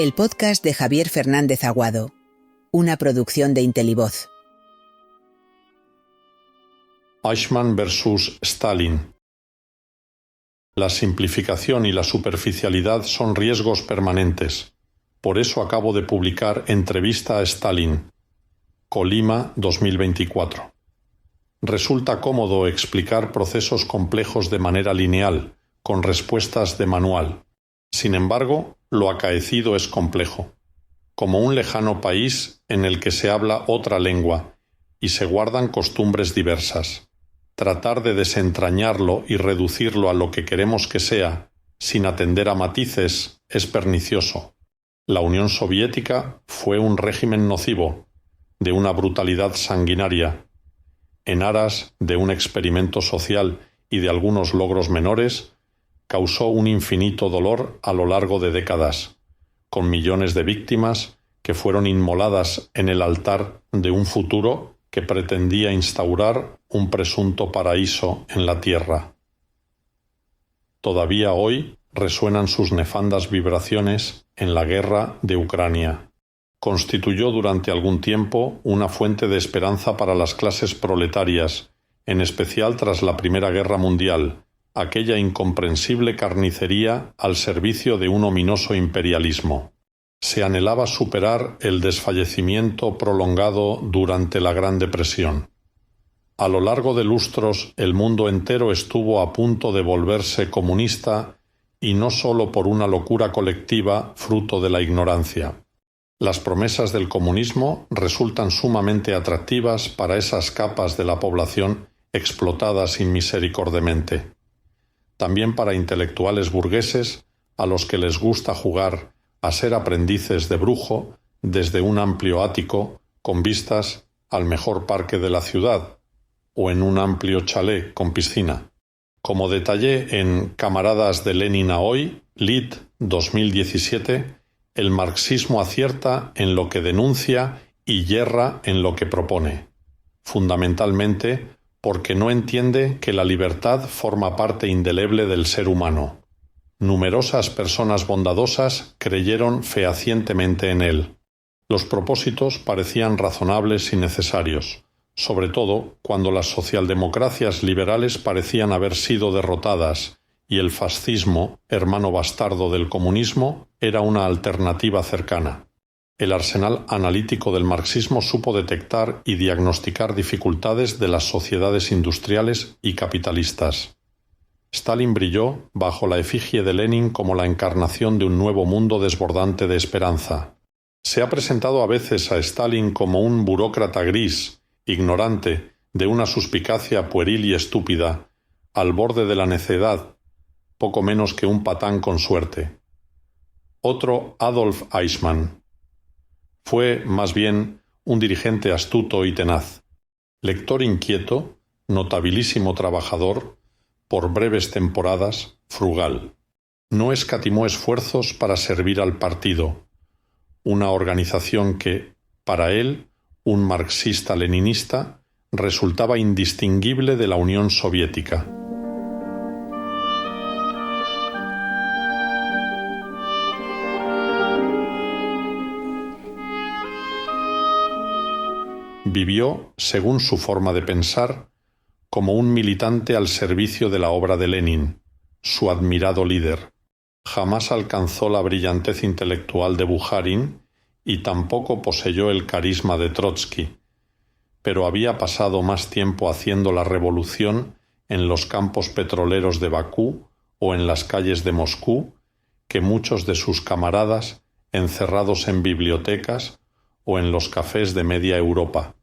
El podcast de Javier Fernández Aguado, una producción de Intelivoz. Eichmann versus Stalin. La simplificación y la superficialidad son riesgos permanentes. Por eso acabo de publicar Entrevista a Stalin, Colima 2024. Resulta cómodo explicar procesos complejos de manera lineal, con respuestas de manual. Sin embargo, lo acaecido es complejo, como un lejano país en el que se habla otra lengua y se guardan costumbres diversas. Tratar de desentrañarlo y reducirlo a lo que queremos que sea, sin atender a matices, es pernicioso. La Unión Soviética fue un régimen nocivo, de una brutalidad sanguinaria. En aras de un experimento social y de algunos logros menores, causó un infinito dolor a lo largo de décadas, con millones de víctimas que fueron inmoladas en el altar de un futuro que pretendía instaurar un presunto paraíso en la tierra. Todavía hoy resuenan sus nefandas vibraciones en la guerra de Ucrania. Constituyó durante algún tiempo una fuente de esperanza para las clases proletarias, en especial tras la Primera Guerra Mundial, aquella incomprensible carnicería al servicio de un ominoso imperialismo. Se anhelaba superar el desfallecimiento prolongado durante la Gran Depresión. A lo largo de lustros, el mundo entero estuvo a punto de volverse comunista, y no solo por una locura colectiva fruto de la ignorancia. Las promesas del comunismo resultan sumamente atractivas para esas capas de la población explotadas inmisericordiamente. También para intelectuales burgueses a los que les gusta jugar a ser aprendices de brujo desde un amplio ático con vistas al mejor parque de la ciudad o en un amplio chalet con piscina. Como detallé en Camaradas de Lenin a hoy, Lit 2017, el marxismo acierta en lo que denuncia y yerra en lo que propone, fundamentalmente porque no entiende que la libertad forma parte indeleble del ser humano. Numerosas personas bondadosas creyeron fehacientemente en él. Los propósitos parecían razonables y necesarios, sobre todo cuando las socialdemocracias liberales parecían haber sido derrotadas y el fascismo, hermano bastardo del comunismo, era una alternativa cercana. El arsenal analítico del marxismo supo detectar y diagnosticar dificultades de las sociedades industriales y capitalistas. Stalin brilló bajo la efigie de Lenin como la encarnación de un nuevo mundo desbordante de esperanza. Se ha presentado a veces a Stalin como un burócrata gris, ignorante, de una suspicacia pueril y estúpida, al borde de la necedad, poco menos que un patán con suerte. Otro Adolf Eichmann. Fue, más bien, un dirigente astuto y tenaz, lector inquieto, notabilísimo trabajador, por breves temporadas, frugal. No escatimó esfuerzos para servir al partido, una organización que, para él, un marxista-leninista, resultaba indistinguible de la Unión Soviética. Vivió, según su forma de pensar, como un militante al servicio de la obra de Lenin, su admirado líder. Jamás alcanzó la brillantez intelectual de Bukharin y tampoco poseyó el carisma de Trotsky, pero había pasado más tiempo haciendo la revolución en los campos petroleros de Bakú o en las calles de Moscú que muchos de sus camaradas encerrados en bibliotecas o en los cafés de media Europa.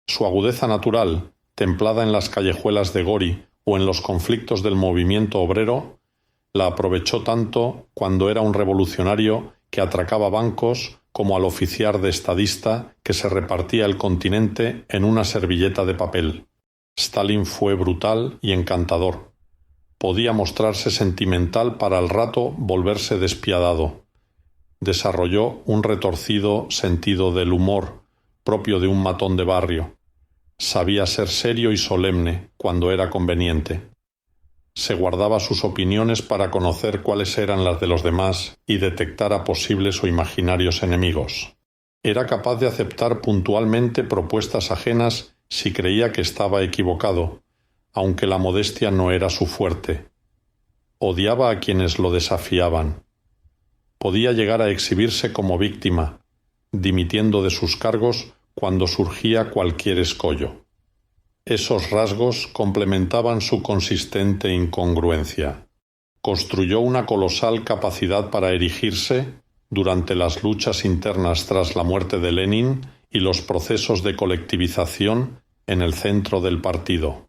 Su agudeza natural, templada en las callejuelas de Gori o en los conflictos del movimiento obrero, la aprovechó tanto cuando era un revolucionario que atracaba bancos como al oficiar de estadista que se repartía el continente en una servilleta de papel. Stalin fue brutal y encantador. Podía mostrarse sentimental para al rato volverse despiadado. Desarrolló un retorcido sentido del humor propio de un matón de barrio. Sabía ser serio y solemne cuando era conveniente. Se guardaba sus opiniones para conocer cuáles eran las de los demás y detectar a posibles o imaginarios enemigos. Era capaz de aceptar puntualmente propuestas ajenas si creía que estaba equivocado, aunque la modestia no era su fuerte. Odiaba a quienes lo desafiaban. Podía llegar a exhibirse como víctima, dimitiendo de sus cargos cuando surgía cualquier escollo. Esos rasgos complementaban su consistente incongruencia. Construyó una colosal capacidad para erigirse durante las luchas internas tras la muerte de Lenin y los procesos de colectivización en el centro del partido.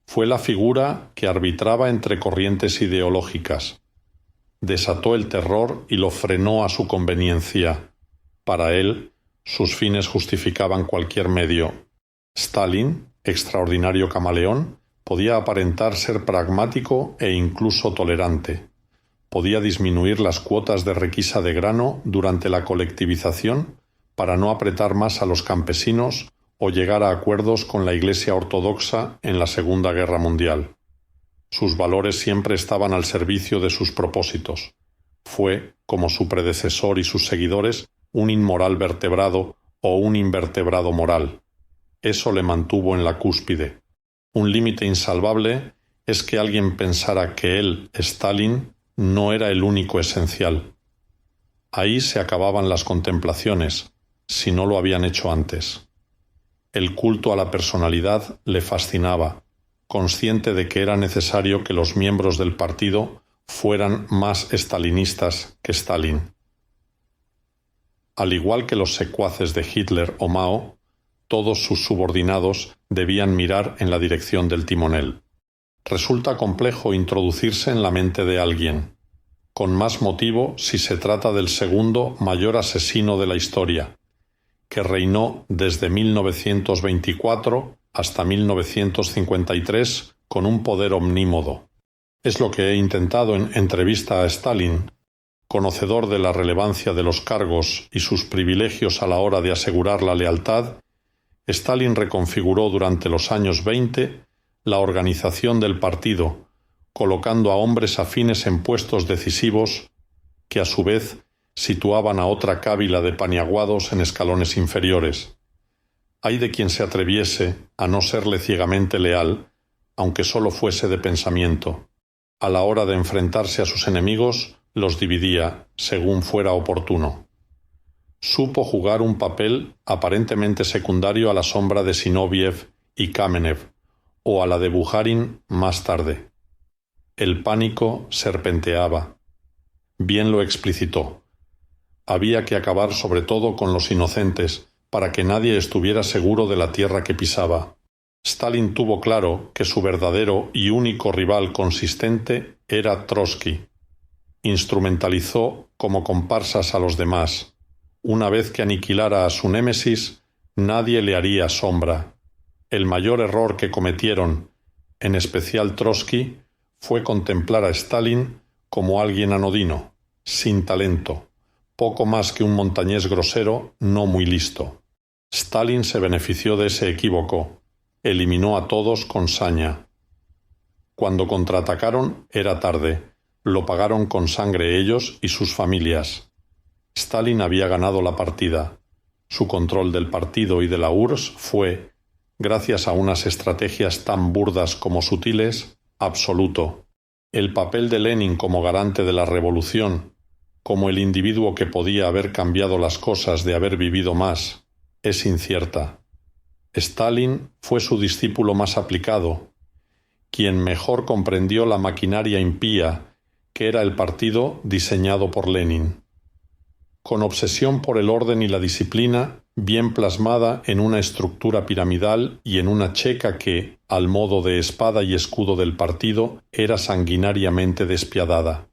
Fue la figura que arbitraba entre corrientes ideológicas. Desató el terror y lo frenó a su conveniencia. Para él, sus fines justificaban cualquier medio. Stalin, extraordinario camaleón, podía aparentar ser pragmático e incluso tolerante. Podía disminuir las cuotas de requisa de grano durante la colectivización para no apretar más a los campesinos o llegar a acuerdos con la Iglesia ortodoxa en la Segunda Guerra Mundial. Sus valores siempre estaban al servicio de sus propósitos. Fue, como su predecesor y sus seguidores, un inmoral vertebrado o un invertebrado moral. Eso le mantuvo en la cúspide. Un límite insalvable es que alguien pensara que él, Stalin, no era el único esencial. Ahí se acababan las contemplaciones, si no lo habían hecho antes. El culto a la personalidad le fascinaba, consciente de que era necesario que los miembros del partido fueran más stalinistas que Stalin. Al igual que los secuaces de Hitler o Mao, todos sus subordinados debían mirar en la dirección del timonel. Resulta complejo introducirse en la mente de alguien, con más motivo si se trata del segundo mayor asesino de la historia, que reinó desde 1924 hasta 1953 con un poder omnímodo. Es lo que he intentado en Entrevista a Stalin. Conocedor de la relevancia de los cargos y sus privilegios a la hora de asegurar la lealtad, Stalin reconfiguró durante los años 20 la organización del partido, colocando a hombres afines en puestos decisivos que a su vez situaban a otra cábila de paniaguados en escalones inferiores. Ay de quien se atreviese a no serle ciegamente leal, aunque solo fuese de pensamiento. A la hora de enfrentarse a sus enemigos, los dividía según fuera oportuno. Supo jugar un papel aparentemente secundario a la sombra de Zinoviev y Kamenev, o a la de Bukharin más tarde. El pánico serpenteaba. Bien lo explicitó. Había que acabar sobre todo con los inocentes, para que nadie estuviera seguro de la tierra que pisaba. Stalin tuvo claro que su verdadero y único rival consistente era Trotsky. Instrumentalizó como comparsas a los demás. Una vez que aniquilara a su némesis, nadie le haría sombra. El mayor error que cometieron, en especial Trotsky, fue contemplar a Stalin como alguien anodino, sin talento, poco más que un montañés grosero no muy listo. Stalin se benefició de ese equívoco, eliminó a todos con saña. Cuando contraatacaron era tarde, lo pagaron con sangre ellos y sus familias. Stalin había ganado la partida. Su control del partido y de la URSS fue, gracias a unas estrategias tan burdas como sutiles, absoluto. El papel de Lenin como garante de la revolución, como el individuo que podía haber cambiado las cosas de haber vivido más, es incierta. Stalin fue su discípulo más aplicado, quien mejor comprendió la maquinaria impía que era el partido diseñado por Lenin. Con obsesión por el orden y la disciplina, bien plasmada en una estructura piramidal y en una checa que, al modo de espada y escudo del partido, era sanguinariamente despiadada.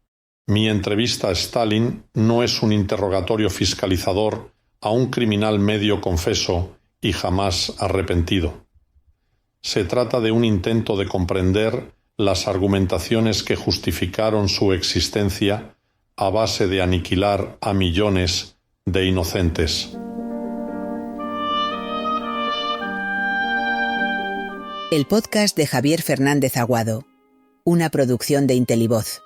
Mi entrevista a Stalin no es un interrogatorio fiscalizador a un criminal medio confeso y jamás arrepentido. Se trata de un intento de comprender las argumentaciones que justificaron su existencia a base de aniquilar a millones de inocentes. El podcast de Javier Fernández Aguado. una producción de Intelivoz.